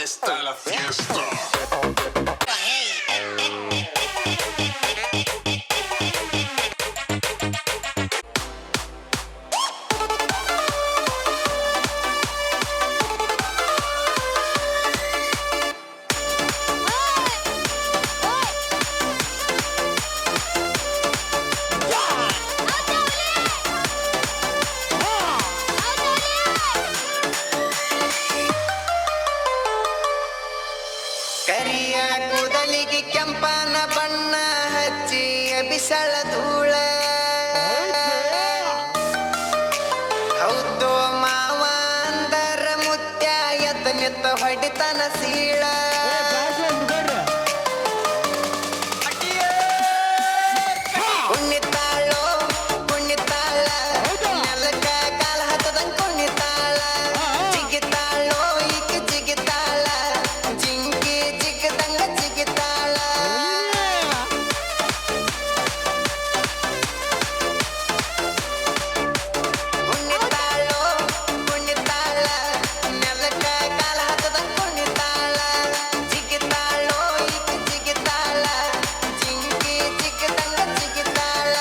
está la fiesta. ಕರಿಯ ಕೂದಲಿಗೆ ಕೆಂಪನ ಬಣ್ಣ ಹಚ್ಚಿ ಬಿಸಳ ಧೂಳ ಹೌದು ಮಾವ ಅಂದರ ಮುತ್ಯ ಎತ್ತ ನಿತ್ತ ಹೊಡಿತನ ಸೀಳ ಕುಣಿತಾಳೋ ಕುಣಿತಾಳ ನೆಲಕ ಕಾಲ ಹತ್ತದಂಗ ಕುಣಿತಾಳ ಜಿಗಿತಾಳೋ ಈಗ ಜಿಗಿತಾಳ ಜಿಂಕಿ ಜಿಗದಂಗ ಜಿಗಿತಾಳ ಕುಣಿತಾಳೋ ಕುಣಿತಾಳ ನೆಲಕ ಕಾಲ ಹತ್ತದಂಗ ಕುಣಿತಾಳ ಜಿಗಿತಾಳೋ ಈಗ ಜಿಗಿತಾಳ ಜಿಂಕಿ ಜಿಗದಂಗ ಜಿಗಿತಾಳ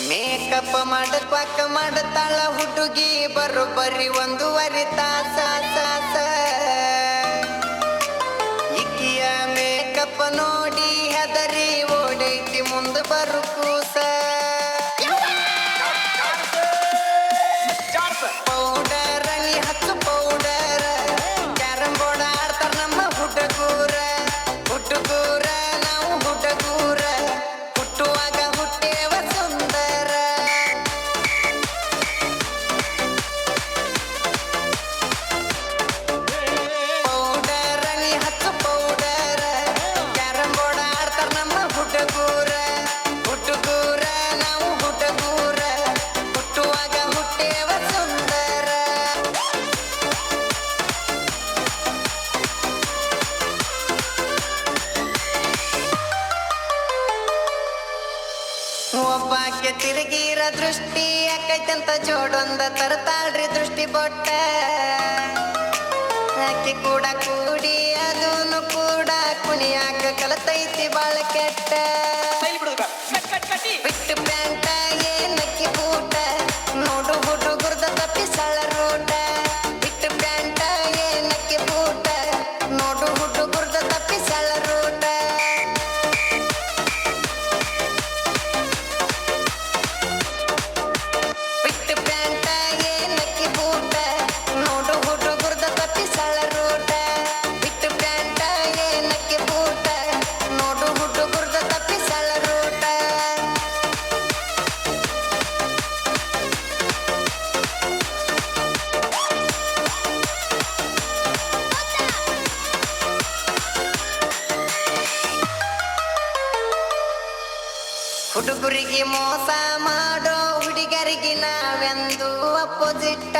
ಮೇಕಪ್ ಮಾಡಕ್ವಾಕ ಮಾಡತಾಳ ಹುಡುಗಿ ಬರೋಬ್ಬರಿ 1.5 ತಾಸ ಇಕ್ಕಿಯ ಮೇಕಪ್ ನೋಡಿ ಹೆದರಿ ಓಡೈತಿ ಮುಂದ ಬರು ಕೂಸ ಪೌಡರ್ ನೀ ಹತ್ತು ಪೌಡರ್ ಕ್ಯಾರಂ ಬೋರ್ಡ್ ಆಡ್ತಾರ ನಮ್ಮ ಹುಡುಗೂರ ನಾವು ಹುಡುಗೂರ ಹುಟ್ಟುವಾಗ ಹುಟ್ಟೇವ ಸುಂದರ ಪೌಡರ್ ನೀ ಹತ್ತು ಪೌಡರ್ ಕ್ಯಾರಂ ಬೋರ್ಡ್ ಆಡ್ತಾರ ನಮ್ಮ ಹುಡುಗೂರ ನಾವು ಹುಡುಗೂರ ಹುಟ್ಟುವಾಗ ಹುಟ್ಟೇವ ಸುಂದರ ಒಬ್ಬಾಕೆ ತಿರುಗಿರ ದೃಷ್ಟಿ ಯಾಕೈತಂತ ಜೋಡೊಂದ ತರ್ತಾಳ್ರಿ ದೃಷ್ಟಿ ಬೊಟ್ಟ ಆಕೆ ಕೂಡ ಕೂಡಿ ಅದೂನು ಕೂಡ ಕುಣಿಯಾಕ ಕಲತೈತಿ ಬಾಳ ಕೆಟ್ಟ ಬಿಟ್ಟು ಪ್ಯಾಂಟ ಏನಕ್ಕಿ ಬೂಟ ನೋಡು ಹುಡುಗುರ್ದ ತಪ್ಪಿಸಳ ರೂಟ ಬಿಟ್ಟು ಪ್ಯಾಂಟ ಏನಕ್ಕಿ ಬೂಟ ನೋಡು ಹುಡುಗುರ್ದ ತಪ್ಪಿಸಳ ರೂಟ ಬಿಟ್ಟು ಪ್ಯಾಂಟ ಏನಕ್ಕಿ ಬೂಟ ನೋಡು ಹುಡುಗುರ್ದ ತಪ್ಪಿಸಳ ರೂಟ ಬಿಟ್ಟು ಪ್ಯಾಂಟ ಏನಕ್ಕಿ ಬೂಟ ನೋಡು ಹುಡುಗುರ್ದ ತಪ್ಪಿಸಳ ರೂಟ ಹುಡುಗರಿಗೆ ಮೋಸ ಮಾಡೋ ಹುಡುಗರಿಗೆ ನಾವೆಂದು ಅಪೋಸಿಟ್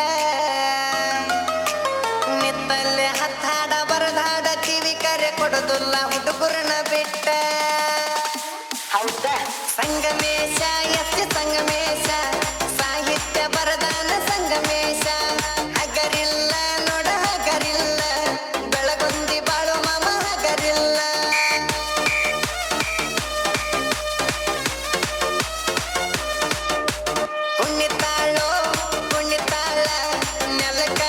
ನಿತ್ತಲ್ಲೇ ಹತ್ತಾಡ ಬರದಾಡ ಕಿವಿ ಕರೆ ಕೊಡೋದಿಲ್ಲ ಹುಡುಗರನ್ನ ಬಿಟ್ಟ ಹೌದಾ ಸಂಗಮೇಶ ಎಸ್ತಿ ಸಂಗಮೇಶ ಸಾಹಿತ್ಯ ಬರದಾನ ಸಂಗಮೇಶ ಹಗರಿಲ್ಲ ನೋಡ ಹಗರಿಲ್ಲ ಬೆಳಗೊಂದಿ ಬಾಳು ಮಾಮ ಹಗರಿಲ್ಲ ಕುಣಿತಾಳೋ ಕುಣಿತಾಳ ನೆಲಕ